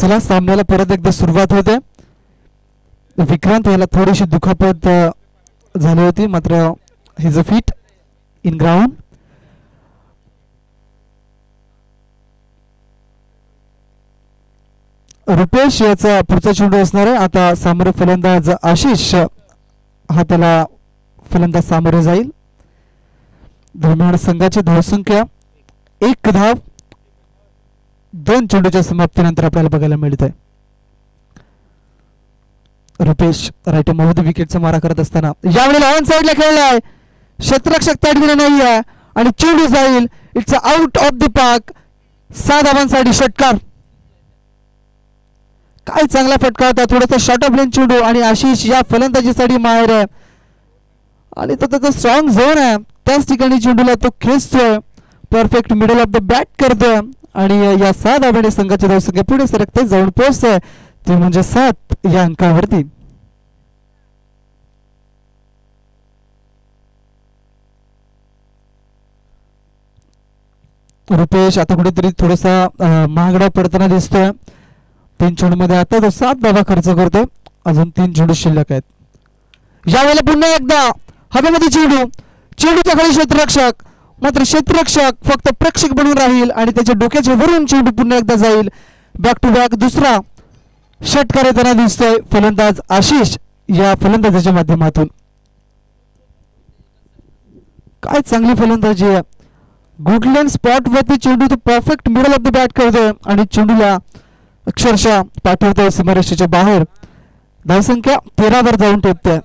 चला सामन्याला परत एकदा सुरुवात होते. विक्रांत याला थोडीशी दुखापत झाली होती, मात्र he is a fit in ground. Rupesh याचा पुढचा चेंडू असणार आहे. आता सामोरे फलंदाज आशिष हा त्याला फलंदाज सामोरे जाईल. दरम्यान संघाची धावसंख्या 1 धाव 2 चेंडूच्या समाप्तीनंतर आपल्याला बघायला मिळत आहे. रुपेश राईट मध्ये विकेटचा मारा करत असताना यावेळेला ऑन साइडला खेळलाय. क्षेत्ररक्षक त्या ठिकाणी नाही आहे आणि चेंडू जाईल. It's out of the park. 6 धावांसाठी षटकार. काय चांगला फटका होता. थोडासा शॉर्ट ऑफ लेन चेंडू आणि आशिष या फलंदाजीसाठी माहेर आहे आणि तो त्याचा स्ट्रॉंग झोन आहे. त्याच ठिकाणी चेंडूला तो खेचतोय. Perfect middle of the bat करतोय आणि या 6 धावांनी संघाची धावसंख्या पुढे सरकते, जाऊन पोहोचते ती म्हणजे 7 या अंकावरती. रुपेश आता कुठेतरी थोडासा महागडा पडताना दिसतोय. 3 चेंडू मध्ये आता तो 7 धावा खर्च करतोय. अजून 3 चेंडू शिल्लक आहेत. यावेळेला पुन्हा एकदा हवेमध्ये चेंडू. चेंडूच्या खाली क्षेत्ररक्षक, मात्र क्षेत्ररक्षक फक्त प्रेक्षक बनून राहील आणि त्याच्या डोक्याच्या वरून चेंडू पुन्हा एकदा जाईल. बॅक टू बॅक दुसरा षटकार येताना दिसतोय फलंदाज आशिष या फलंदाजाच्या माध्यमातून. काय चांगली फलंदाजी आहे. गुडलँड स्पॉट वरती चेंडू तो perfect middle of the bat करतोय आणि चेंडूला अक्षरशः पाठवतोय सीमारेषेच्या बाहेर. धावसंख्या 13 वर जाऊन टेपते.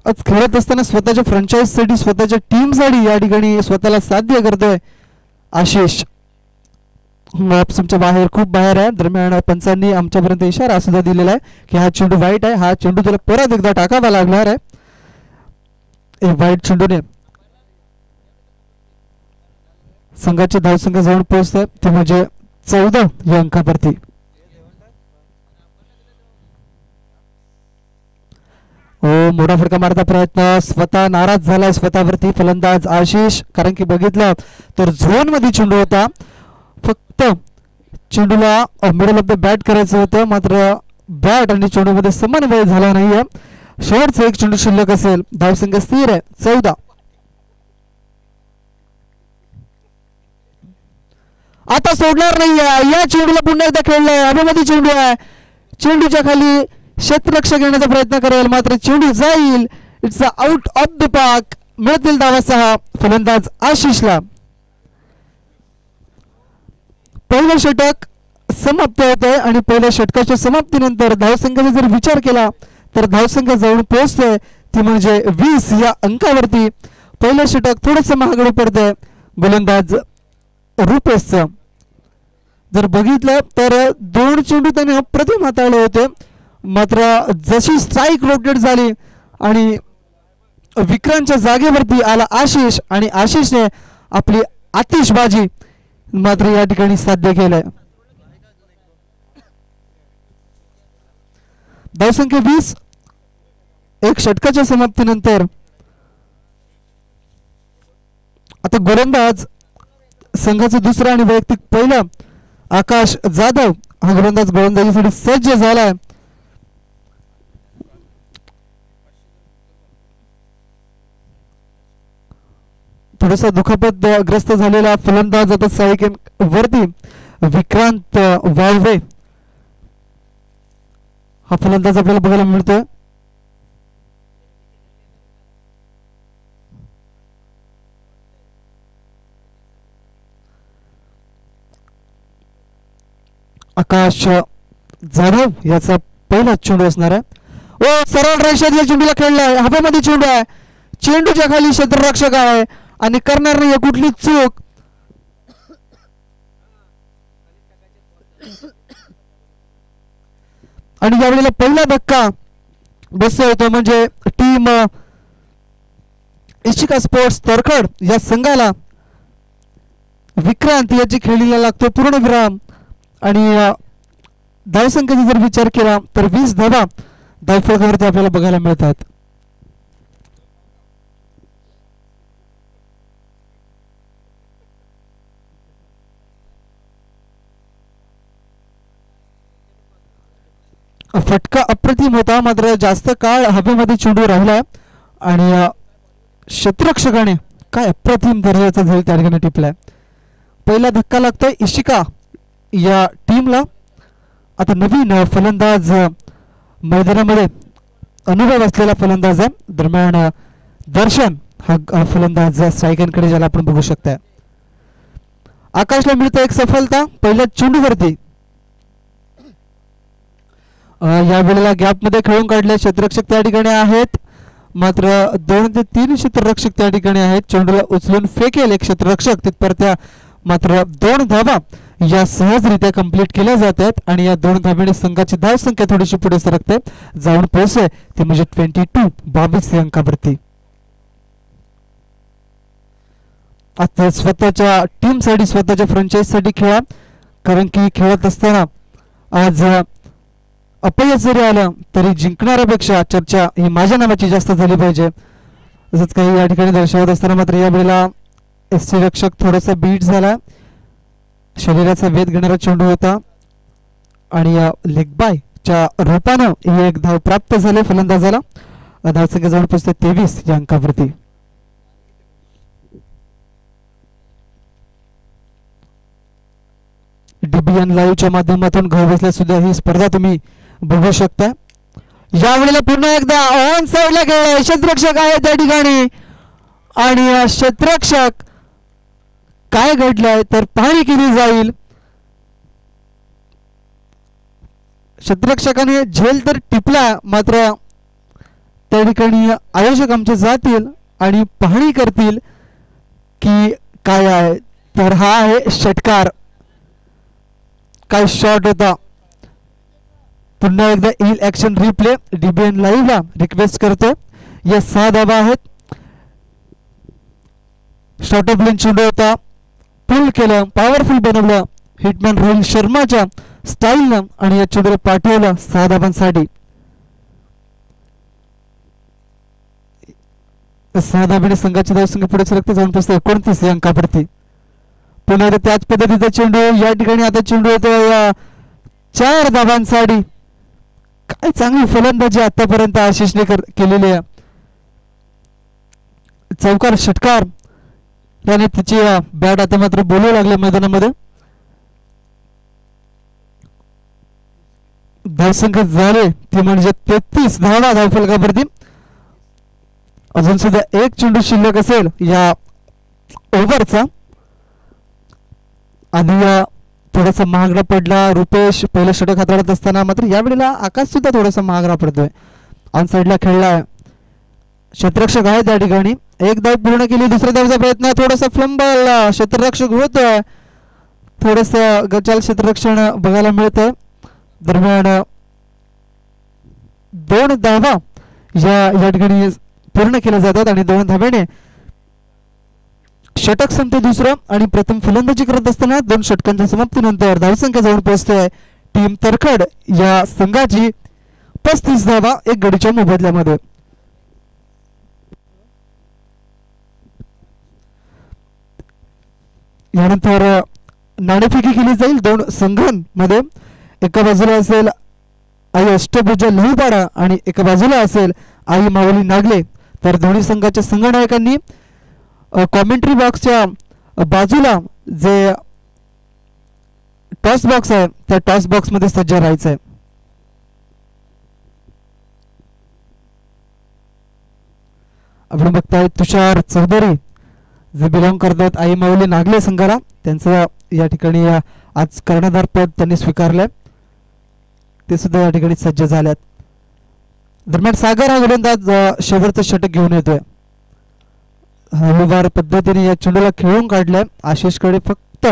आज खेळत असताना स्वतःच्या फ्रँचाइज साठी स्वतःच्या टीम साठी या ठिकाणी स्वतःला साध्य करतोय आशिष. ऑप्शनच्या बाहेर खूप बाहेर आहे. दरम्यान पंचांनी आमच्यापर्यंत इशारा सुद्धा दिलेला आहे की हा चेंडू वाईट आहे. हा चेंडू त्याला परत एकदा टाकावा लागणार आहे. वाईट चेंडूने संघाची धावसंख्या जाऊन पोहोचते ती म्हणजे 14 या अंकावरती. मोठा फटका मारता प्रयत्न. स्वतः नाराज झालाय स्वतःवरती फलंदाज आशिष, कारण की बघितलं तर झोन मध्ये चेंडू होता. फक्त चेंडूला मिडल ऑफ द बॅट करायचं होतं, मात्र बॅट आणि चेंडू मध्ये समन्वय झाला नाहीये. शेवटचा 1 चेंडू शिल्लक असेल. धावसंख्या स्थिर आहे 14. आता सोडणार नाहीये. या चेंडूला पुन्हा एकदा खेळलाय. हवेमध्ये चेंडू आहे. चेंडूच्या खाली क्षेत्ररक्षक येण्याचा प्रयत्न करेल, मात्र चेंडू जाईल. It's out of the park. मिळतील धावा 6 फलंदाज आशिषला. पहिलं षटक समाप्त होतंय आणि पहिल्या षटकाच्या समाप्तीनंतर धावसंख्येचा जर विचार केला तर धावसंख्या जाऊन पोहोचते ती म्हणजे 20 या अंकावरती. पहिलं षटक थोडंसं महागडे पडतंय गोलंदाज रुपेशचं. जर बघितलं तर 2 चेंडू त्याने अप्रतिम हाताळले होते, मात्र जशी स्ट्राईक रोटेट झाली आणि विक्रांतच्या जागेवरती आला आशिष आणि आशिषने आपली आतिषबाजी मात्र या ठिकाणी साध्य केलंय. धावसंख्या 20 एक षटकाच्या समाप्तीनंतर. आता गोलंदाज संघाचा दुसरा आणि वैयक्तिक पहिला आकाश जाधव हा गोलंदाज गोलंदाजीसाठी सज्ज झालाय. थोडासा दुखापत ग्रस्त झालेला फलंदाज आता साईकेन वरती विक्रांत वाळवे हा फलंदाज आपल्याला बघायला मिळतोय. आकाश जाधव याचा पहिला चेंडू असणार आहे. ओ सरळ रेषेत या चेंडूला खेळलाय. हवेमध्ये चेंडू आहे. चेंडूच्या खाली क्षेत्ररक्षक आहे आणि करणार नाही कुठली चूक. आणि यावेळेला पहिला धक्का बसतोय तो म्हणजे टीम इशिका स्पोर्ट्स तरखड या संघाला विक्रांत याची खेळीला लागतो पूर्णविराम. आणि धावसंख्येचा जर विचार केला तर 20 धावा धावफलकावरती आपल्याला बघायला मिळतात. फटका अप्रतिम होता, मात्र जास्त काळ हवेमध्ये चेंडू राहिला आणि क्षेत्ररक्षकाने काय अप्रतिम दर्जाचा झेल त्या ठिकाणी टिपलाय. पहिला धक्का लागतोय इशिका या टीमला. आता नवीन फलंदाज मैदानामध्ये अनुभव असलेला फलंदाज आहे. दरम्यान दर्शन हा फलंदाज स्ट्रायकरकडे ज्याला आपण बघू शकता. आकाशला मिळतं एक सफलता पहिल्या चेंडूवरती. या वेळेला गॅप मध्ये खेळून काढले क्षेत्ररक्षक त्या ठिकाणी आहेत, मात्र 2 ते 3 क्षेत्ररक्षक त्या ठिकाणी आहेत. चेंडूला उचलून फेकेल एक क्षेत्ररक्षक तिथपर्यंत, मात्र 2 धावा या सहजरित्या कंप्लीट केल्या जातात आणि या 2 धाब्याने संघाची धाव संख्या थोडीशी पुढे सरकते, जाऊन पोहोचते ते म्हणजे 22 या अंकावरती. आता स्वतःच्या टीम साठी स्वतःच्या फ्रँचाइज साठी खेळा, कारण की खेळत असताना आज अपयश जरी आलं तरी जिंकणाऱ्यापेक्षा चर्चा ही माझ्या नावाची जास्त झाली पाहिजे, तसंच काही या ठिकाणी दर्शवत असताना. मात्र या वेळेला एसटी रक्षक थोडासा बीट झाला, शरीराचा वेध घेणारा चेंडू होता आणि या लेग बाय च्या रूपानं ही एक धाव प्राप्त झाली फलंदाजाला. धावसंख्या जाऊन पोहोचते 23 या अंकावरती. डीबीएन लाईव्हच्या माध्यमातून घर बसल्या सुद्धा ही स्पर्धा तुम्ही बघू शकता. यावेळेला पुन्हा एकदा ऑन साइडला गेले क्षेत्ररक्षक आहे त्या ठिकाणी आणि क्षेत्ररक्षक काय घडलंय तर पाहणी केली जाईल. क्षेत्ररक्षकाने झेल तर टिपला, मात्र त्या ठिकाणी आयोजक आमचे जातील आणि पाहणी करतील की काय आहे. तर हा आहे षटकार, काय शॉट होता. पुन्हा एकदा येईल ऍक्शन रिप्ले. डीबीएन लाईव्हला रिक्वेस्ट करतो. या 6 धावा आहेत. शॉर्ट ऑफ लेन चेंडू होता, पुल केलं, पॉवरफुल बनवलं हिटमॅन रोहित शर्माच्या स्टाईलनं आणि या चेंडूला पाठवलं 6 धावांसाठी. 6 धाब्याने संघाची धावसंख्या पुढे सरकते, जाऊन पोहोचते 29 या अंकावरती. पुन्हा त्याच पद्धतीचा चेंडू या ठिकाणी. आता चेंडू येतो या 4 धावांसाठी. काय चांगली फलंदाजी आतापर्यंत आशिषने केलेली आहे. चौकार षटकार त्याने तिची बॅट आता मात्र बोलू लागले मैदानामध्ये. धावसंख्या झाले ती म्हणजे 33 धावा धावफलकावरती. अजून सुद्धा एक चेंडू शिल्लक असेल या ओव्हरचा. आधी थोडासा महागडा पडला रुपेश पहिलं षटक हाताळत असताना, मात्र यावेळेला आकाश सुद्धा थोडासा महागडा पडतोय. ऑन साइडला खेळला क्षेत्ररक्षक आहे त्या ठिकाणी. एक धाव पूर्ण केली, दुसऱ्या धावचा प्रयत्न, थोडासा फ्लंबल क्षेत्ररक्षक होतोय, थोडस गचाल क्षेत्ररक्षण बघायला मिळतंय. दरम्यान 2 धावा या ठिकाणी पूर्ण केल्या जातात आणि 2 धाब्याने षटक संपते दुसरं. आणि प्रथम फलंदाजी करत असताना 2 षटकांच्या समाप्तीनंतर धावसंख्या जाऊन पोहोचते टीम तरखड या संघाची 35 धावा 1 गडीच्या मोबदल्यामध्ये. यानंतर नाणेफेकी केली जाईल 2 संघांमध्ये. एका बाजूला असेल आई अष्टभुजा लहुपाडा आणि एका बाजूला असेल आई माऊली नागले. तर दोन्ही संघाच्या संघनायकांनी कॉमेंट्री बॉक्सच्या बाजूला जे टॉस बॉक्स आहे त्या टॉस बॉक्स मध्ये सज्ज राहायचं आहे. आपण बघताय तुषार चौधरी जे बिलॉंग करतात आई माऊली नागले संघाला, त्यांचं या ठिकाणी आज कर्णधार पद त्यांनी स्वीकारलंय, ते सुद्धा या ठिकाणी सज्ज झाल्यात. दरम्यान सागर हा गोलंदाज शेवटचं षटक घेऊन येतोय. हळूवार पद्धतीने या चेंडूला खेळून काढलंय. आशिषकडे फक्त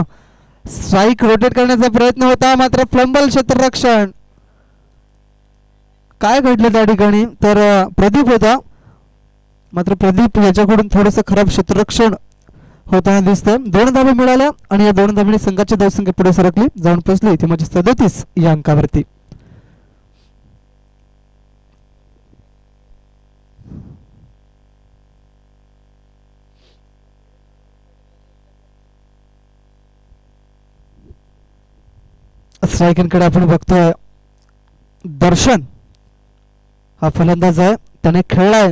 स्ट्राईक रोटेट करण्याचा प्रयत्न होता, मात्र फ्लंबल क्षेत्ररक्षण. काय घडलं त्या ठिकाणी तर प्रदीप होता, मात्र प्रदीप याच्याकडून थोडंसं खराब क्षेत्ररक्षण होताना दिसतंय. 2 धाबे मिळाल्या आणि या 2 धाब्याने संघाची धावसंख्या पुढे सरकली, जाऊन पोहोचली ती म्हणजे 37 या अंकावरती. स्ट्रायकरकडे आपण बघतोय दर्शन हा फलंदाज आहे, त्याने खेळलाय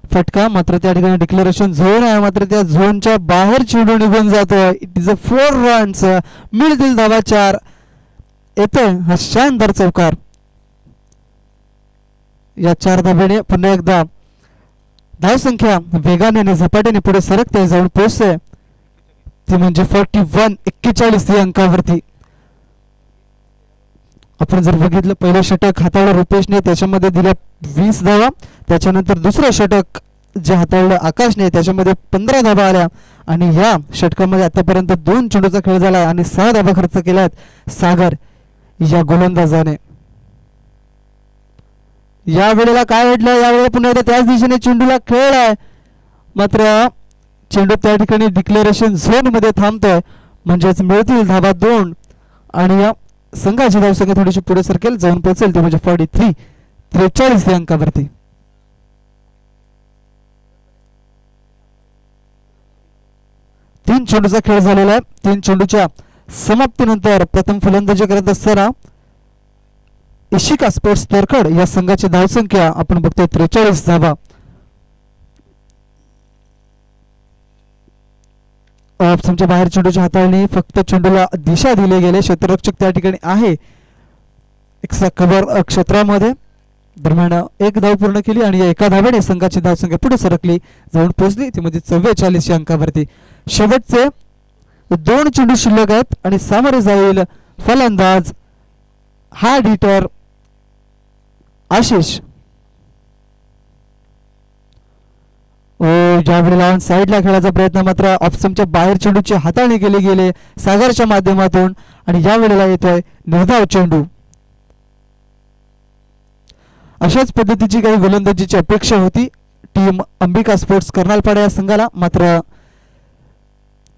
फटका, मात्र त्या ठिकाणी डिक्लेरेशन झोन आहे, मात्र त्या झोनच्या बाहेर चेंडू निघून जातोय. It is a 4 runs. मिळतील धावा 4. येते हा शानदार चौकार. या 4 धाब्याने पुन्हा एकदा धावसंख्या वेगाने आणि झपाट्याने पुढे सरकते, जाऊन पोहोचते. ती म्हणजे 41-41 या अंकावरती. आपण जर बघितलं पहिलं षटक हाताळलं रुपेशने, त्याच्यामध्ये दिल्या 20 धावा. त्याच्यानंतर दुसरं षटक जे हाताळलं आकाशने, त्याच्यामध्ये 15 धावा आल्या. आणि या षटकामध्ये आतापर्यंत 2 चेंडूचा खेळ झाला आणि 6 धावा खर्च केल्यात सागर या गोलंदाजाने. या वेळेला काय घडलं, यावेळेला पुन्हा एकदा त्याच दिशेने चेंडूला खेळ आहे, मात्र चेंडू त्या ठिकाणी डिक्लेरेशन झोन मध्ये थांबतोय. म्हणजेच मिळतील धावा 2 आणि या संघाची धावसंख्या थोडीशी पुढे सरकेल, जाऊन पोहोचेल ते म्हणजे 43 या अंकावरती. तीन चेंडूचा खेळ झालेला आहे. 3 चेंडूच्या समाप्तीनंतर प्रथम फलंदाजी करत असताना इशिका स्पोर्ट्स तरखड या संघाची धावसंख्या आपण बघतोय 43 धावा. ऑप्शनच्या बाहेर चेंडूची हाताळणी, फक्त चेंडूला दिशा दिली गेले. क्षेत्ररक्षक त्या ठिकाणी आहे एक्स्ट्रा कव्हर क्षेत्रामध्ये. दरम्यान 1 धाव पूर्ण केली आणि या एका धावेने संघाची धावसंख्या पुढे सरकली, जाऊन पोहोचली ती म्हणजे 44 या अंकावरती. शेवटचे 2 चेंडू शिल्लक आहेत आणि सामोरे जाईल फलंदाज हार्ड हिटर आशिष. ज्या वेळेला ऑन साईडला खेळायचा प्रयत्न, मात्र ऑप्शनच्या बाहेर चेंडूची हाताळणी केली गेली सागरच्या माध्यमातून आणि या वेळेला येतोय निर्धाव चेंडू. अशाच पद्धतीची काही गोलंदाजीची अपेक्षा होती टीम अंबिका स्पोर्ट्स कर्नालपाडा या संघाला, मात्र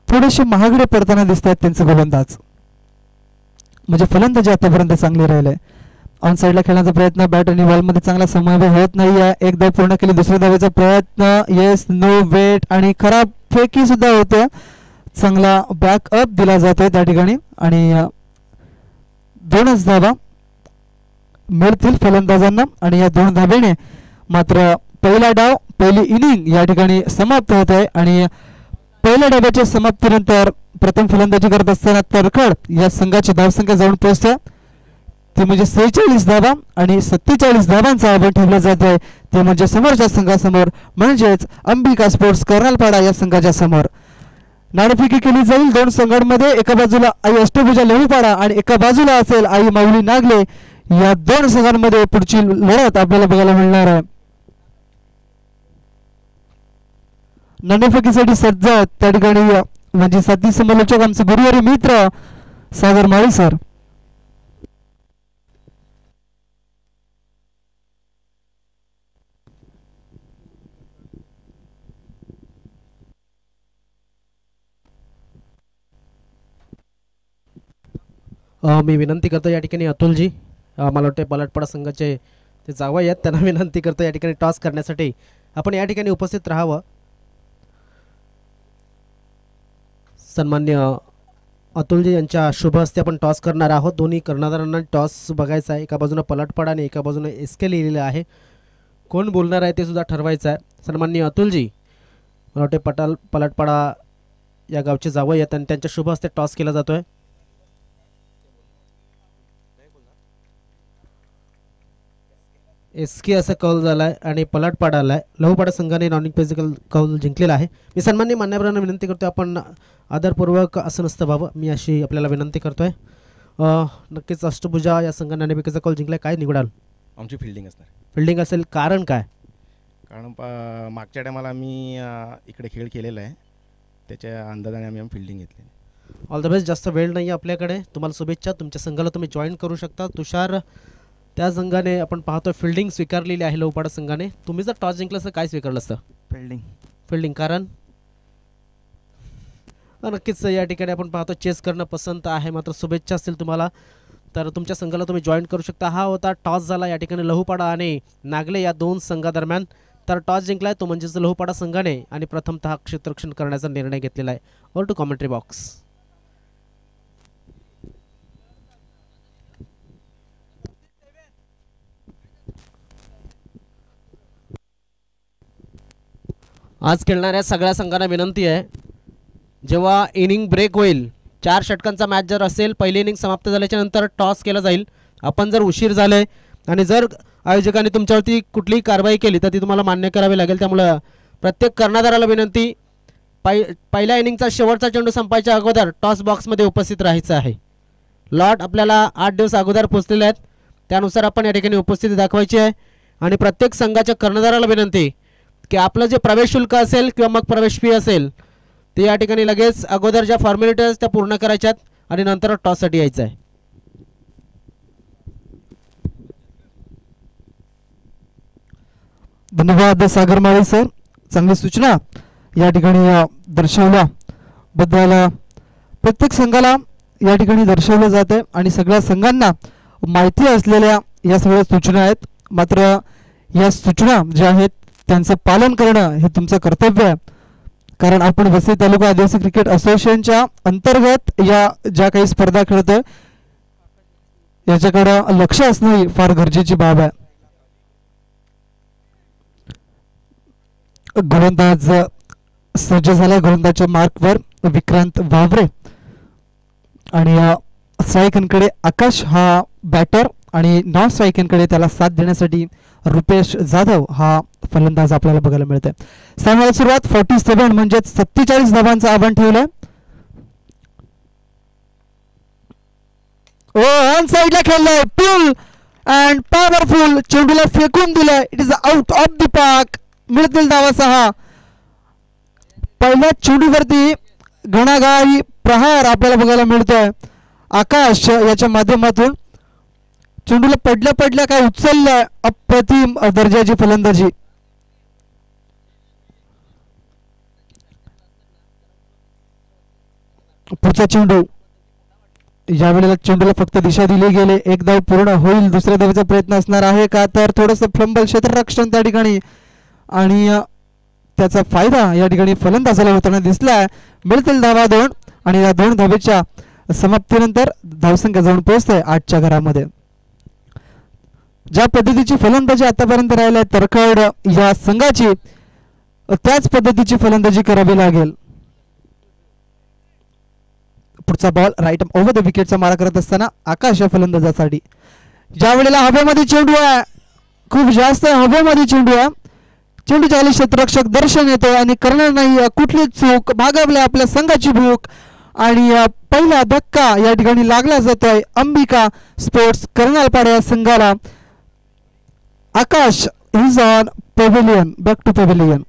थोडेसे महागडे पडताना दिसत आहेत त्यांचे गोलंदाज. म्हणजे फलंदाजी आतापर्यंत चांगली राहिले. ऑन साईडला खेळण्याचा प्रयत्न, बॅट आणि बॉल मध्ये चांगला समन्वय होत नाहीये. 1 धाव पूर्ण केली, दुसऱ्या धावेचा प्रयत्न, येस नो वेट आणि खराब फेकी सुद्धा होते. चांगला बॅकअप दिला जातोय त्या ठिकाणी आणि 2च धावा मिळतील फलंदाजांना. आणि या 2 धावेने मात्र पहिला डाव, पहिली इनिंग या ठिकाणी समाप्त होत आहे. आणि पहिल्या डावाच्या समाप्तीनंतर प्रथम फलंदाजी करत असताना तरखड या संघाची धावसंख्या जाऊन पोहोचते ते म्हणजे 46 धावा आणि 47 धावांचा आव्हान ठेवलं जात आहे ते म्हणजे समोरच्या संघासमोर, म्हणजेच अंबिका स्पोर्ट्स कर्नालपाडा या संघाच्या समोर. नाणेफेकी केली जाईल 2 संघांमध्ये. एका बाजूला आई अष्टभुजा लहूपाडा आणि एका बाजूला असेल आई माऊली नागले. या 2 संघांमध्ये पुढची लढत आपल्याला बघायला मिळणार आहे. नाणेफेकीसाठी सज्ज त्या ठिकाणी म्हणजे साथी समालोचक आमचे गुरुवारी मित्र सागर माळी सर. मी विनंती करतो या ठिकाणी अतुलजी, मला वाटते पलटपाडा संघाचे ते जावई आहेत, त्यांना विनंती करतो या ठिकाणी टॉस करण्यासाठी आपण या ठिकाणी उपस्थित राहावं. सन्मान्य अतुलजी यांच्या शुभ हस्ते आपण टॉस करणार आहोत. दोन्ही कर्णधारांना टॉस बघायचा आहे. एका बाजूने पलटपाडा आणि एका बाजूने एसके लिहिलेलं आहे. कोण बोलणार आहे ते सुद्धा ठरवायचं आहे. सन्मान्य अतुलजी, मला वाटते पलटपाडा या गावचे जावई आहेत आणि त्यांच्या शुभ हस्ते टॉस केला जातोय. एसके असा कौल झाला आहे आणि पलटपाडा आला आहे. लहूपाडा संघाने नॉन फिजिकल कौल जिंकलेला आहे. मी सन्माननीय मान्यवरांना विनंती करतो आपण आदरपूर्वक असं नसतं व्हावं, मी अशी आपल्याला विनंती करतोय. नक्कीच अष्टभुजा या संघाने नाणेफेकीचा कौल जिंकला. काय निवडाल? आमची फिल्डिंग असणार. फिल्डिंग असेल, कारण काय? कारण मागच्या टायमाला आम्ही इकडे खेळ केलेला आहे, त्याच्या अंदाजाने आम्ही फिल्डिंग घेतली. All the best. जास्त वेळ नाही आपल्याकडे. तुम्हाला शुभेच्छा. तुमच्या संघाला तुम्ही जॉईन करू शकता. तुषार, त्या संघाने आपण पाहतो फिल्डिंग स्वीकारलेली आहे लहूपाडा संघाने. तुम्ही जर टॉस जिंकलं तर काय स्वीकारलं असतं? फिल्डिंग. कारण नक्कीच या ठिकाणी आपण पाहतो चेस करणं पसंत आहे. मात्र शुभेच्छा असतील तुम्हाला तर तुमच्या संघाला तुम्ही जॉईन करू शकता. हा होता टॉस झाला या ठिकाणी लहूपाडा आणि नागले या 2 संघादरम्यान. तर टॉस जिंकलाय तो म्हणजेच लहूपाडा संघाने आणि प्रथमतः क्षेत्ररक्षण करण्याचा निर्णय घेतलेला आहे. Over to commentary box. आज खेळणाऱ्या सगळ्या संघांना विनंती आहे, जेव्हा इनिंग ब्रेक होईल 4 षटकांचा मॅच जर असेल, पहिली इनिंग समाप्त झाल्याच्या नंतर टॉस केला जाईल. आपण जर उशीर झाले आणि जर आयोजकांनी तुमच्यावरती कुठलीही कारवाई केली तर ती तुम्हाला मान्य करावी लागेल. त्यामुळं प्रत्येक कर्णधाराला विनंती, पहिल्या इनिंगचा शेवटचा चेंडू संपायच्या अगोदर टॉस बॉक्समध्ये उपस्थित राहायचं आहे. लॉट आपल्याला 8 दिवस अगोदर पोचलेले आहेत, त्यानुसार आपण या ठिकाणी उपस्थिती दाखवायची आहे. आणि प्रत्येक संघाच्या कर्णधाराला विनंती की आपलं जे प्रवेश शुल्क असेल किंवा मग प्रवेश फी असेल ते या ठिकाणी लगेच अगोदर ज्या फॉर्मॅलिटीज त्या पूर्ण करायच्यात आणि नंतर टॉससाठी यायचं आहे. धन्यवाद सागर माळी सर, चांगली सूचना या ठिकाणी दर्शवल्या बद्दल प्रत्येक संघाला या ठिकाणी दर्शवलं जाते आणि सगळ्या संघांना माहिती असलेल्या या सगळ्या सूचना आहेत. मात्र या सूचना ज्या आहेत त्यांचं पालन करणं हे तुमचं कर्तव्य आहे, कारण आपण वसई तालुका आदिवासी क्रिकेट असोसिएशनच्या अंतर्गत या ज्या काही स्पर्धा खेळतोय याच्याकडे लक्ष असणं ही फार गरजेची बाब आहे. गोलंदाज सज्ज झाला, गोलंदाजच्या मार्कवर विक्रांत वावरे आणि स्ट्रायकनकडे आकाश हा बॅटर आणि नॉन स्ट्रायकनकडे त्याला साथ देण्यासाठी रुपेश जाधव हा फलंदाज आपल्याला बघायला मिळतोय. सामन्याला सुरुवात 47 म्हणजे 47 धावांचं आव्हान ठेवलंय. ऑन साइडला खेळलाय, पुल अँड पॉवरफुल, चेंडूला फेकून दिलाय, it is out of the park. मिळतील धावा 6. पहिल्या चेंडूवरती घणाघाई प्रहार आपल्याला बघायला मिळतोय. आकाश याच्या माध्यमातून चेंडूला पडल्या काय उचललाय, अप्रतिम दर्जाची फलंदाजी. पुढचा चेंडू, यावेळेला चेंडूला फक्त दिशा दिली गेली. एक धाव पूर्ण होईल, दुसऱ्या धावेचा प्रयत्न असणार आहे का, तर थोडंसं फ्लंबल क्षेत्ररक्षण त्या ठिकाणी आणि त्याचा फायदा या ठिकाणी फलंदाजाला होताना दिसला. मिळतील धावा 2 आणि या 2 धावेच्या समाप्तीनंतर धावसंख्या जाऊन पोहोचते 8च्या घरामध्ये. ज्या पद्धतीची फलंदाजी आतापर्यंत राहिली तरखड या संघाची त्याच पद्धतीची फलंदाजी करावी लागेल. पुढचा बॉल राईट ओव्हर द विकेटचा मारा करत असताना आकाश या फलंदाजासाठी. ज्या वेळेला हवेमध्ये चेंडू आहे, खूप जास्त हवेमध्ये चेंडू आहे, चेंडूच्या खाली क्षेत्ररक्षक दर्शन येतो आणि करणार नाही कुठली चूक, भागवल्या आपल्या संघाची भूक आणि पहिला धक्का या ठिकाणी लागला जातोय अंबिका स्पोर्ट्स कर्नालपाडा या संघाला. Akash is on pavilion, back to pavilion.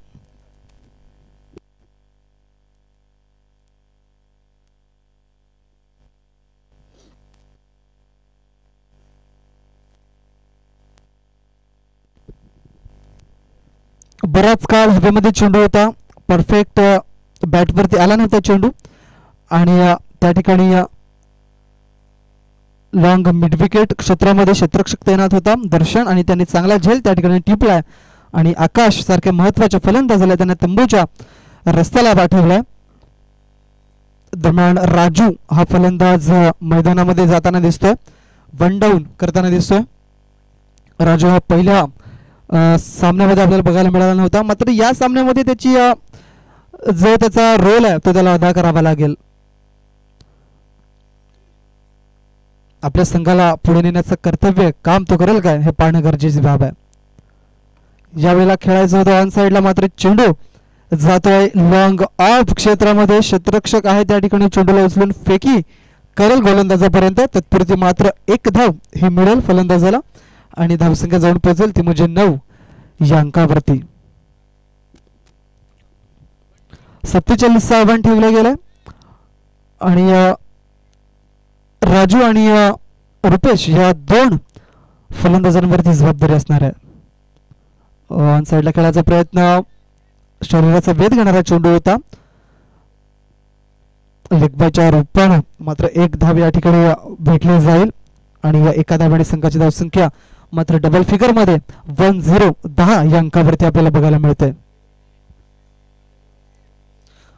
बराच काळ हवेमध्ये चेंडू होता, परफेक्ट बॅटवरती आला नव्हता चेंडू आणि त्या ठिकाणी लॉंग मिड विकेट क्षेत्रामध्ये क्षेत्ररक्षक तैनात होता दर्शन आणि त्यांनी चांगला झेल त्या ठिकाणी टिपलाय आणि आकाश सारख्या महत्वाच्या फलंदाजाला त्यांना तंबूच्या रस्त्याला पाठवलाय. दरम्यान राजू हा फलंदाज मैदानामध्ये जाताना दिसतोय, वन डाऊन करताना दिसतोय. राजू हा पहिल्या सामन्यामध्ये आपल्याला बघायला मिळाला नव्हता, मात्र या सामन्यामध्ये त्याची जो त्याचा रोल आहे तो त्याला अदा करावा लागेल. आपल्या संघाला पुढे नेण्याचं कर्तव्य काम तो करेल काय हे पाहणं गरजेची बाब आहे. यावेळेला खेळायचं होतं ऑन साइडला, मात्र चेंडू जातोय लॉंग ऑफ क्षेत्रामध्ये. क्षेत्ररक्षक आहे त्या ठिकाणी चेंडूला उचलून फेकी करेल गोलंदाजापर्यंत. तत्पुरती मात्र 1 धाव ही मिळेल फलंदाजाला आणि धावसंख्या जाऊन पोहोचेल ती म्हणजे 9 या अंकावरती. 47 आव्हान ठेवलं गेलंय आणि राजू आणि रुपेश या 2 फलंदाजांवरती जबाबदारी असणार आहे. ऑन साइडला खेळायचा प्रयत्न, शरीराचा वेध घेणारा चेंडू होता लेगबायच्या रूपानं, मात्र 1 धाव या ठिकाणी भेटली जाईल आणि या एका धावाने संघाची धावसंख्या मात्र डबल फिगर मध्ये 10 या अंकावरती आपल्याला बघायला मिळते.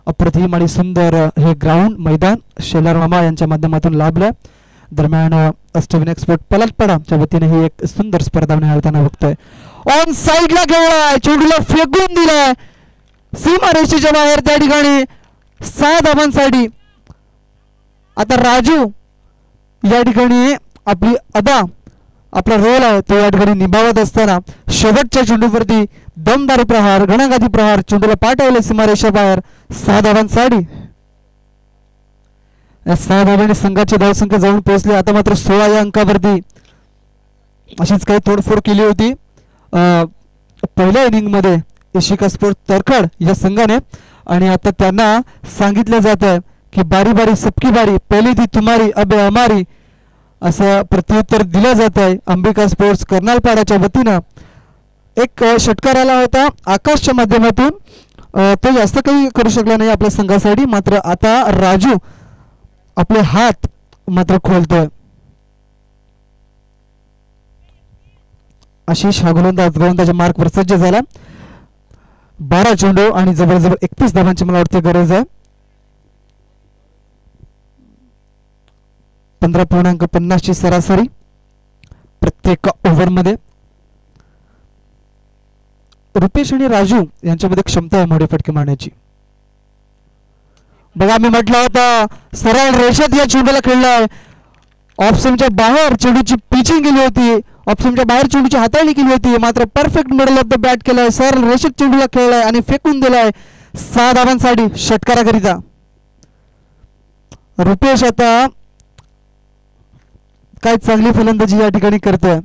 अप्रतिम आणि सुंदर हे ग्राउंड मैदान शेलार मामा यांच्या माध्यमातून लाभलंय. दरम्यान अष्टविन एक्सपोर्ट पलाटपाडाच्या वतीने ही एक सुंदर स्पर्धा निहाळताना बघतोय. ऑन साइडला खेळलाय, चेंडूला फेकून दिलाय सीमारेषेच्या बाहेर त्या ठिकाणी 6 धावांसाठी आता राजू या ठिकाणी आपली आपला रोल आहे तो या ठिकाणी निभावत असताना शेवटच्या चेंडूवरती दमदार प्रहार घणाघाती प्रहार चेंडूला पाठवले सीमारेषा बाहेर 6 धावांसाठी 6 धावांनी संघाची धावसंख्या जाऊन पोहोचली. आता मात्र 16 या अंकावरती अशीच काही तोडफोड केली होती पहिल्या इनिंग मध्ये इशिका स्पोर्ट तरखड या संघाने आणि आता त्यांना सांगितलं जात आहे की बारी बारी सबकी बारी पहिली ती तुम्हारी अब हमारी असं प्रत्युत्तर दिलं जात आहे. अंबिका स्पोर्ट्स कर्नालपाड्याच्या वतीनं एक षटकार आला होता आकाशच्या माध्यमातून तो जास्त काही करू शकला नाही आपल्या संघासाठी. मात्र आता राजू आपले हात मात्र खोलतोय. आशिष हा गोलंदाज मार्कवर सज्ज झाला. 12 चेंडू आणि जवळजवळ 31 धावांची मला वाटते गरज आहे. 15.50 ची सरासरी प्रत्येक ओव्हरमध्ये. रुपेश आणि राजू यांच्यामध्ये क्षमता आहे मोठे फटके मारण्याची. बघा मी म्हटलं होतं सरळ रेषेत या चेंडूला खेळलाय. ऑप्शनच्या बाहेर चेंडूची पिचिंग केली होती ऑप्शनच्या बाहेर चेंडूची हाताळणी केली होती मात्र perfect middle of the bat केलाय सरळ रेषेत चेंडूला खेळलाय आणि फेकून दिलाय 6 धावांसाठी षटकाराकरिता. रुपेश आता काय चांगली फलंदाजी या ठिकाणी करतोय.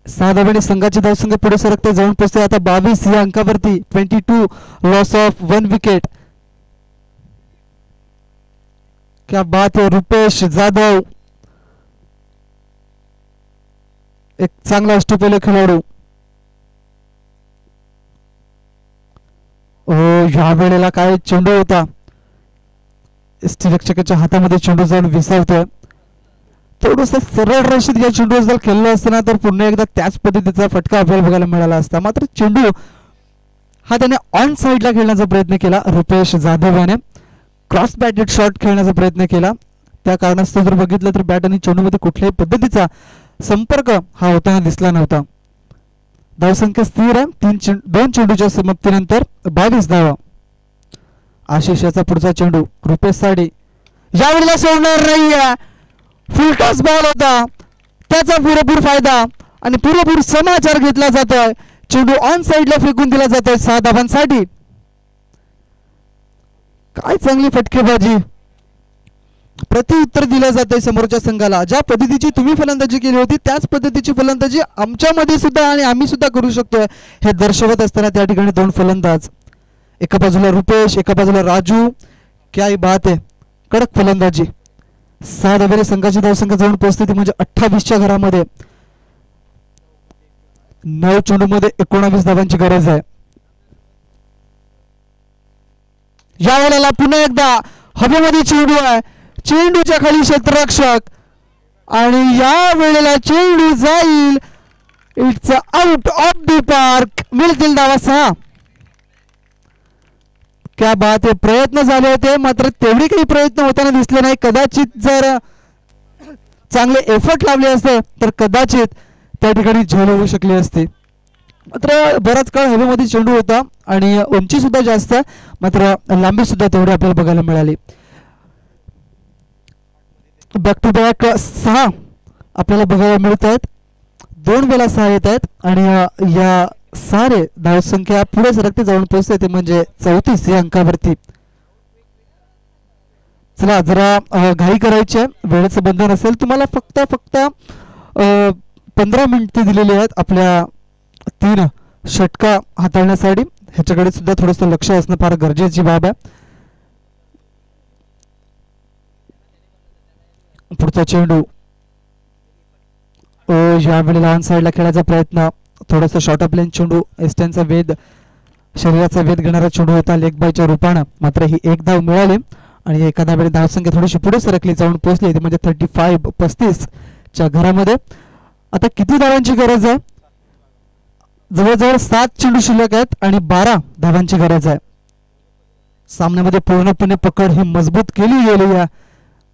6 धावांनी संघाची धावसंख्या पुढे सरकते जाऊन पोहोचते आता 22 या अंकावरती. 22 लॉस ऑफ 1 विकेट. क्या बात है रुपेश जाधव एक चांगला अष्टपैलू खेळाडू. या वेळेला काय चेंडू होता रक्षकाच्या हातामध्ये चेंडू जाऊन विसरतोय. थोडस सरळ रेषेत या चेंडू जर खेळलं असतं ना तर पुन्हा एकदा त्याच पद्धतीचा फटका आपल्याला बघायला मिळाला असता. मात्र चेंडू हा त्याने ऑन साइडला खेळण्याचा प्रयत्न केला. रुपेश जाधव याने क्रॉस बॅटेड शॉट खेळण्याचा प्रयत्न केला. त्या कारणास्तव जर बघितलं तर बॅट आणि चेंडूमध्ये कुठल्याही पद्धतीचा संपर्क हा होताना दिसला नव्हता. धावसंख्या स्थिर आहे. 2 चेंडूच्या समाप्तीनंतर 22 धावा. आशिष याचा पुढचा चेंडू रुपेश साडी यावेळेला सोडणार नाहीये. फुल टॉस बॉल होता त्याचा पुरेपूर फायदा आणि पुरेपूर समाचार घेतला जातोय. चेंडू ऑन साइडला फेकून दिला जातोय 6 धावांसाठी. काय चांगली फटकेबाजी प्रत्युत्तर दिलं जातंय समोरच्या संघाला. ज्या पद्धतीची तुम्ही फलंदाजी केली होती त्याच पद्धतीची फलंदाजी आमच्यामध्ये सुद्धा आणि आम्ही सुद्धा करू शकतोय हे दर्शवत असताना त्या ठिकाणी 2 फलंदाज एका बाजूला रुपेश एका बाजूला राजू. क्या ही बात आहे कडक फलंदाजी. 6 धावांनी संघाची धावसंख्या जाऊन पोहोचते ती म्हणजे 28च्या घरामध्ये. 9 चेंडूमध्ये 19 धावांची गरज आहे. या वेळेला पुन्हा एकदा हवेमध्ये चेंडू आहे. चेंडूच्या खाली क्षेत्ररक्षक आणि या वेळेला चेंडू जाईल. It's out of the park. मिळतील धावा 6. क्या बात आहे. प्रयत्न झाले होते मात्र तेवढे काही प्रयत्न होताना दिसले नाही. कदाचित जर चांगले एफर्ट लावले असते तर कदाचित त्या ठिकाणी झेल होऊ शकली असती. मात्र बराच काळ हवेमध्ये चेंडू होता आणि उंची सुद्धा जास्त मात्र लांबी सुद्धा तेवढी आपल्याला बघायला मिळाली. बॅक टू बॅक 6 आपल्याला बघायला मिळत आहेत. 2 वेळा 6 येत आहेत आणि या सारे धावसंख्या पुढे सरकते जाऊन पोहोचते ते म्हणजे 34 या अंकावरती. चला जरा घाई करायची आहे. वेळेचं बंधन असेल तुम्हाला फक्त 15 मिनिटे दिलेली आहेत आपल्या 3 षटका हाताळण्यासाठी. ह्याच्याकडे सुद्धा थोडंसं लक्ष असणं फार गरजेची बाब आहे. पुढचा चेंडू या वेळेला ऑन साइडला खेळायचा प्रयत्न. थोडासा शॉर्ट ऑफ लेन चेंडू एस्टनचा वेध शरीराचा वेध घेणारा चेंडू होता लेग बायच्या रूपानं. मात्र ही 1 धाव मिळाली आणि एखाद्या वेळी धावसंख्या थोडीशी पुढे सरकली जाऊन पोहोचली म्हणजे 35 च्या घरामध्ये. आता किती धावांची गरज आहे. जवळजवळ 7 चेंडू शिल्लक आहेत आणि 12 धावांची गरज आहे. सामन्यामध्ये पूर्णपणे पकड ही मजबूत केली गेली या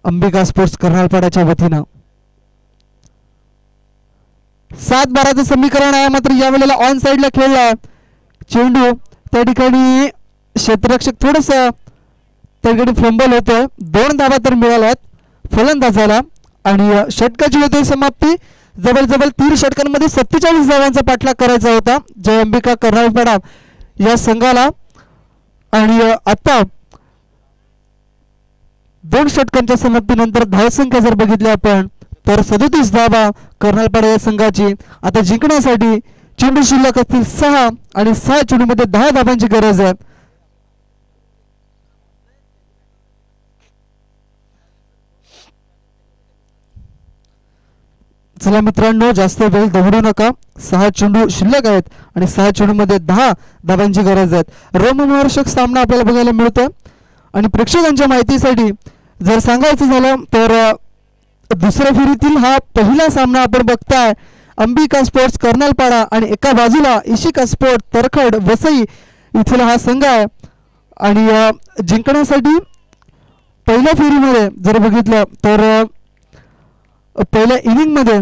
अंबिका स्पोर्ट्स कर्नालपाड्याच्या वतीनं. 7-12चं समीकरण आहे मात्र या वेळेला ऑन साइडला खेळला चेंडू त्या ठिकाणी क्षेत्ररक्षक थोडस त्या ठिकाणी फंबल होतोय. 2 धावा तर मिळाल्यात फलंदाजाला आणि षटकाची होते समाप्ती. जवळ 3 षटकांमध्ये 47 धावांचा पाठलाग करायचा होता जय अंबिका कर्नाळपाडा या संघाला. आणि आता 2 षटकांच्या समाप्तीनंतर धावसंख्या जर बघितली आपण तर 37 धावा कर्नाळपाडा या संघाची. आता जिंकण्यासाठी चेंडू शिल्लक असतील 6 आणि 6 चेंडूमध्ये 10 धावांची गरज आहे. चला मित्रांनो, जास्त वेळ दवडू नका. 6 चेंडू शिल्लक आहेत आणि 6 चेंडूमध्ये 10 धावांची गरज आहे. रोमहर्षक सामना आपल्याला बघायला मिळतोय. आणि प्रेक्षकांच्या माहितीसाठी जर सांगायचं झालं तर दुसऱ्या फेरीतील हा पहिला सामना आपण बघताय. अंबिका स्पोर्ट्स कर्नाळपाडा आणि एका बाजूला इशिका स्पोर्ट तरखड वसई इथला हा संघ आहे. आणि जिंकण्यासाठी पहिल्या फेरीमध्ये जर बघितलं तर पहिल्या इनिंगमध्ये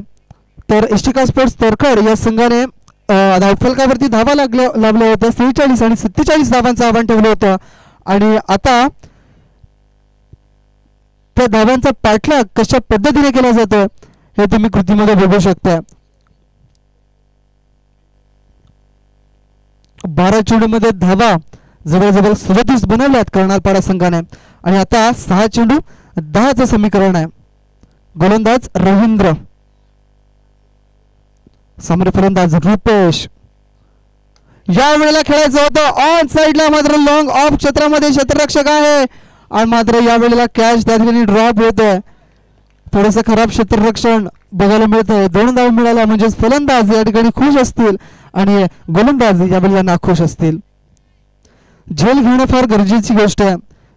तर इशिका स्पोर्ट्स तरखड या संघाने धावफलकावरती धावा लाभल्या होत्या. 46 आणि 47 धावांचं आव्हान ठेवलं होतं. आणि आता त्या धावांचा पाठलाग कशा पद्धतीने केला जातो हे तुम्ही कृतीमध्ये बघू शकता. 12 चेंडूमध्ये धावा जवळ 37 बनवल्यात कर्नाळपाडा संघाने. आणि आता 6 चेंडू 10चं समीकरण आहे. गोलंदाज रवींद्र, सामोरे फलंदाज रुपेश. या वेळेला खेळायचं होतं ऑन साइडला, मात्र लॉंग ऑफ क्षेत्रामध्ये क्षेत्ररक्षक आहे आणि मात्र या वेळेला कॅच त्या ठिकाणी ड्रॉप होत आहे. थोडंसं खराब क्षेत्ररक्षण बघायला मिळत आहे. 2 धावा मिळाल्या म्हणजेच फलंदाज या ठिकाणी खुश असतील आणि गोलंदाज या वेळेला नाखुश असतील. झेल घेणं फार गरजेची गोष्ट आहे.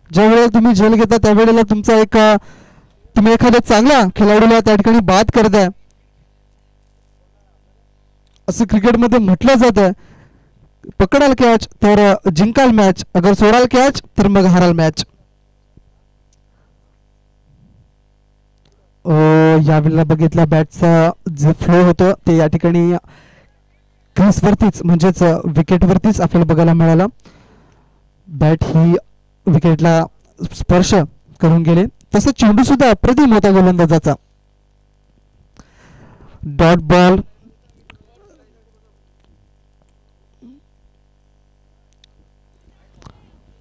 ज्या वेळेला तुम्ही झेल घेता त्यावेळेला तुमचा तुम्ही एखाद्या चांगल्या खेळाडूला त्या ठिकाणी बाद करताय असं क्रिकेटमध्ये म्हटलं जातं. पकडाल कॅच तर जिंकाल मॅच, अगर सोडाल कॅच तर मग हाराल मॅच. यावेळेला बघितला बॅटचा जे फ्लो होतं ते या ठिकाणी क्रीजवरतीच म्हणजेच विकेटवरतीच आपल्याला बघायला मिळालं. बॅट ही विकेटला स्पर्श करून गेले. तसं चेंडू सुद्धा अप्रतिम होता गोलंदाजाचा. Dot ball.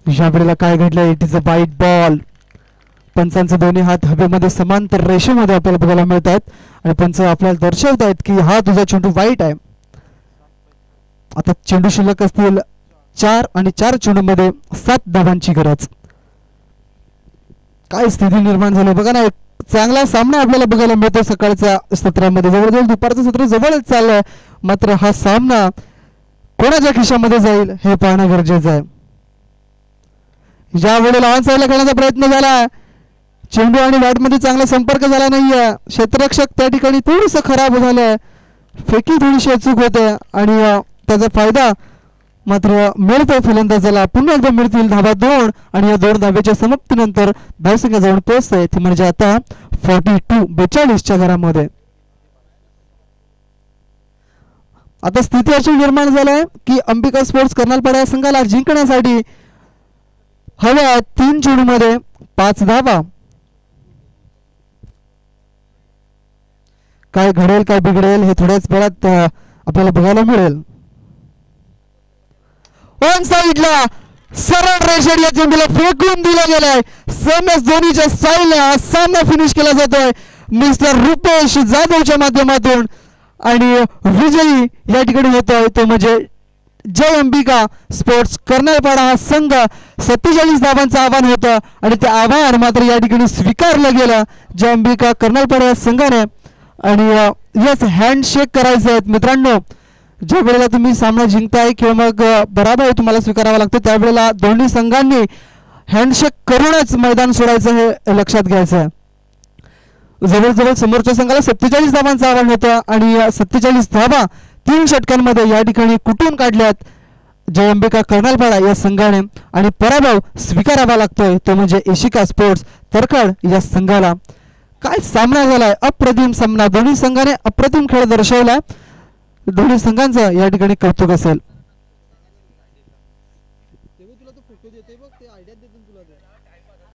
या वेळेला काय घडलं? इट इज अ वाईट बॉल. पंचांचे दोन्ही हात हवेमध्ये समांतर रेषेमध्ये आपल्याला बघायला मिळत आहेत आणि पंच आपल्याला दर्शवत आहेत की हा तुझा चेंडू वाईट आहे. आता चेंडू शिल्लक असतील 4 आणि 4 चेंडूमध्ये 7 धावांची गरज. काय स्थिती निर्माण झाली बघा ना. चांगला सामना आपल्याला बघायला मिळतो सकाळच्या सत्रामध्ये. जवळजवळ दुपारचं सत्र जवळच चाललंय. मात्र हा सामना कोणाच्या खिशामध्ये जाईल हे पाहणं गरजेचं आहे. या वेळेला ऑन साइडला खेळण्याचा प्रयत्न झाला. चेंडू आणि बॅटमध्ये चांगला संपर्क झाला नाहीये. क्षेत्ररक्षक त्या ठिकाणी थोडंसं खराब झालंय. फेकी थोडीशी अचूक होते आणि त्याचा फायदा मात्र मिळतोय फलंदाजाला. पुन्हा एकदा मिळतील धावा 2 आणि या 2 धावेच्या समाप्तीनंतर धावसंख्या जाऊन पोहोचते ती म्हणजे आता 42-42च्या घरामध्ये. आता स्थिती अशी निर्माण झालाय की अंबिका स्पोर्ट्स कर्नाळपाडा या संघाला जिंकण्यासाठी हव्या 3 चेंडूमध्ये 5 धावा. काय घडेल काय बिघडेल हे थोड्याच वेळात आपल्याला बघायला मिळेल. ऑन साइडला सरळ रेषेत या चेंडूला फेकून दिला गेलाय. सेमएस धोनीच्या स्टाईलने हा सामना फिनिश केला जातोय मिस्टर रुपेश जाधवच्या माध्यमातून. आणि विजयी या ठिकाणी होतोय तो म्हणजे जय अंबिका स्पोर्ट्स कर्नाळपाडा हा संघ. 47 धावांचं आव्हान होतं आणि ते आव्हान मात्र या ठिकाणी स्वीकारलं गेलं जय अंबिका कर्नाळपाडा या संघाने. आणि यस हँडशेक करायचे आहेत मित्रांनो. ज्या वेळेला तुम्ही सामना जिंकताय किंवा मग बराबर तुम्हाला स्वीकारावा लागतो त्यावेळेला दोन्ही संघांनी हँडशेक करूनच मैदान सोडायचं हे लक्षात घ्यायचं आहे. जवळजवळ समोरच्या संघाला 47 धावांचं आव्हान होतं आणि 47 धावा 3 षटकांमध्ये या ठिकाणी कुठून काढल्यात जय अंबिका कर्नाळपाडा या संघाने. आणि पराभव स्वीकारावा लागतोय तो म्हणजे इशिका स्पोर्ट्स तरखड या संघाला. काय सामना झालाय, अप्रतिम सामना. दोन्ही संघाने अप्रतिम खेळ दर्शवला. दोन्ही संघांचं या ठिकाणी कौतुक असेल.